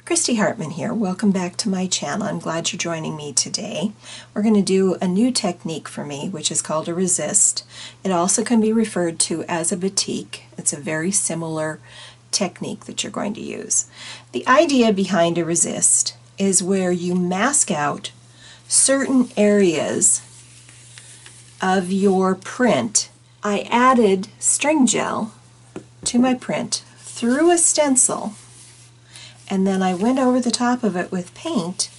Christy Hartman here. Welcome back to my channel. I'm glad you're joining me today. We're going to do a new technique for me, which is called a resist. It also can be referred to as a batik. It's a very similar technique that you're going to use. The idea behind a resist is where you mask out certain areas of your print. I added string gel to my print through a stencil, and then I went over the top of it with paint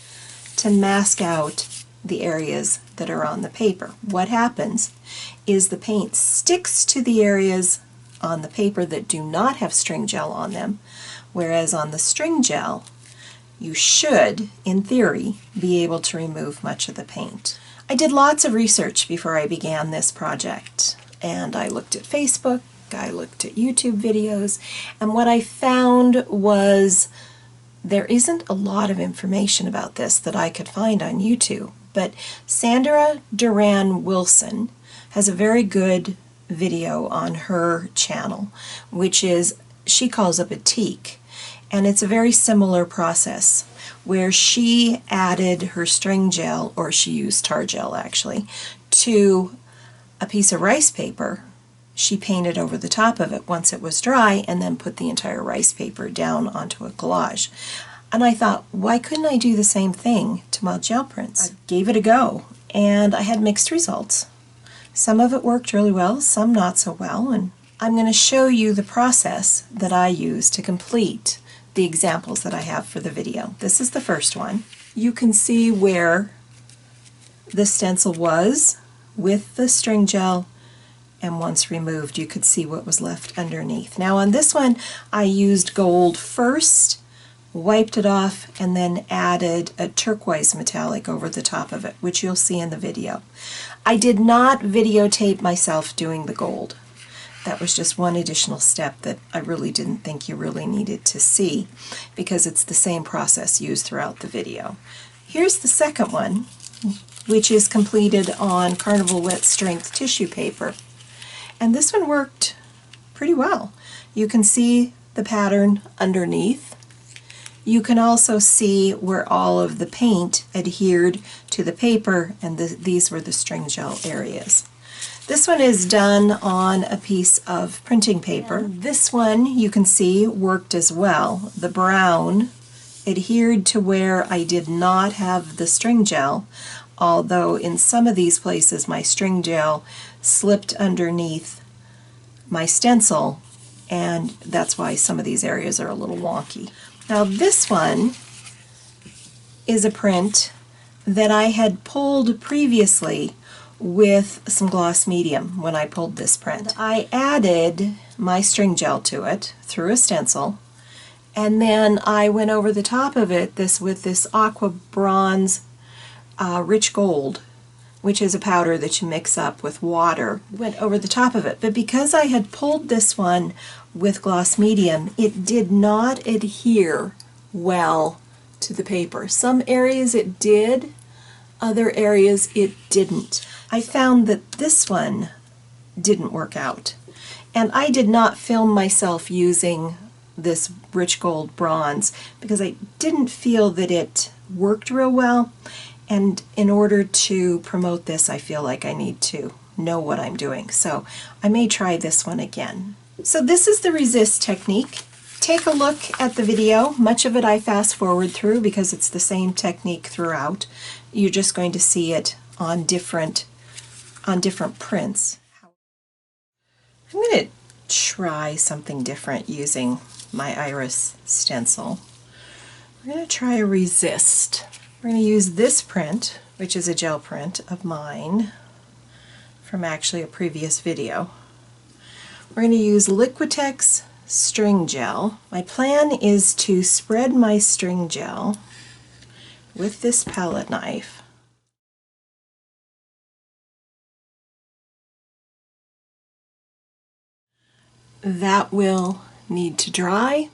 to mask out the areas that are on the paper. What happens is the paint sticks to the areas on the paper that do not have string gel on them, whereas on the string gel you should, in theory, be able to remove much of the paint. I did lots of research before I began this project, and I looked at Facebook, I looked at YouTube videos, and what I found was there isn't a lot of information about this that I could find on YouTube, but Sandra Duran Wilson has a very good video on her channel, which is, she calls it batik, and it's a very similar process where she added her string gel, or she used tar gel actually, to a piece of rice paper. She painted over the top of it once it was dry and then put the entire rice paper down onto a collage. And I thought, why couldn't I do the same thing to my gel prints? I gave it a go, and I had mixed results. Some of it worked really well, some not so well, and I'm going to show you the process that I use to complete the examples that I have for the video. This is the first one. You can see where the stencil was with the string gel, and once removed you could see what was left underneath. Now on this one I used gold first, wiped it off, and then added a turquoise metallic over the top of it, which you'll see in the video. I did not videotape myself doing the gold. That was just one additional step that I really didn't think you really needed to see, because it's the same process used throughout the video. Here's the second one, which is completed on Carnival Wet Strength tissue paper. And this one worked pretty well. You can see the pattern underneath. You can also see where all of the paint adhered to the paper, and these were the string gel areas. This one is done on a piece of printing paper. And this one, you can see, worked as well. The brown adhered to where I did not have the string gel, although in some of these places my string gel slipped underneath my stencil, and that's why some of these areas are a little wonky. Now this one is a print that I had pulled previously with some gloss medium when I pulled this print. I added my string gel to it through a stencil, and then I went over the top of it with this aqua bronze rich gold, which is a powder that you mix up with water. Went over the top of it, but because I had pulled this one with gloss medium, it did not adhere well to the paper. Some areas it did, other areas it didn't. I found that this one didn't work out, and I did not film myself using this rich gold bronze because I didn't feel that it worked real well, and in order to promote this I feel like I need to know what I'm doing, so I may try this one again. So this is the resist technique. Take a look at the video. Much of it I fast forward through because it's the same technique throughout. You're just going to see it on different prints. I'm going to try something different using my iris stencil. We're going to try a resist. We're going to use this print, which is a gel print of mine from actually a previous video. We're going to use Liquitex string gel. My plan is to spread my string gel with this palette knife. That will need to dry.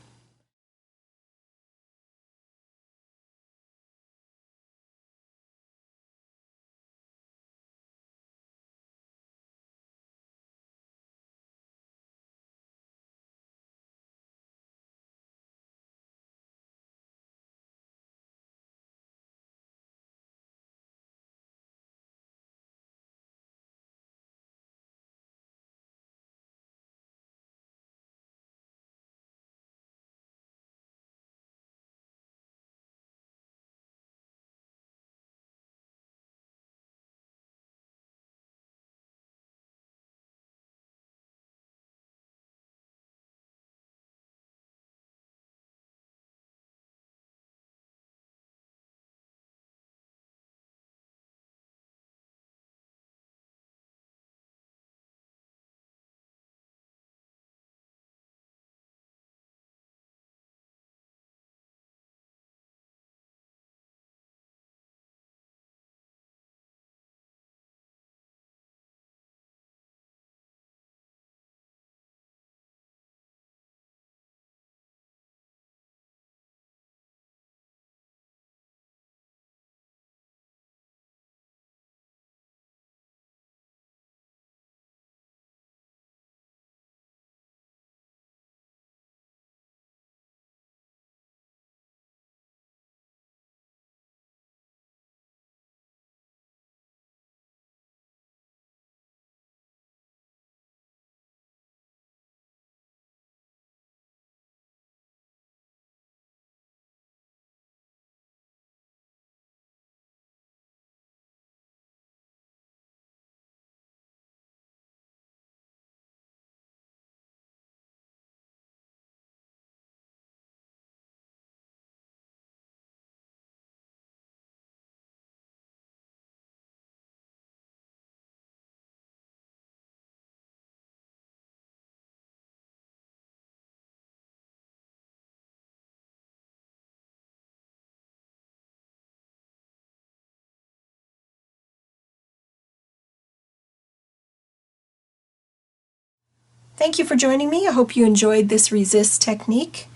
Thank you for joining me. I hope you enjoyed this resist technique.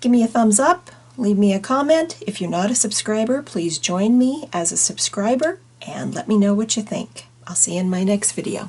Give me a thumbs up, leave me a comment. If you're not a subscriber, please join me as a subscriber and let me know what you think. I'll see you in my next video.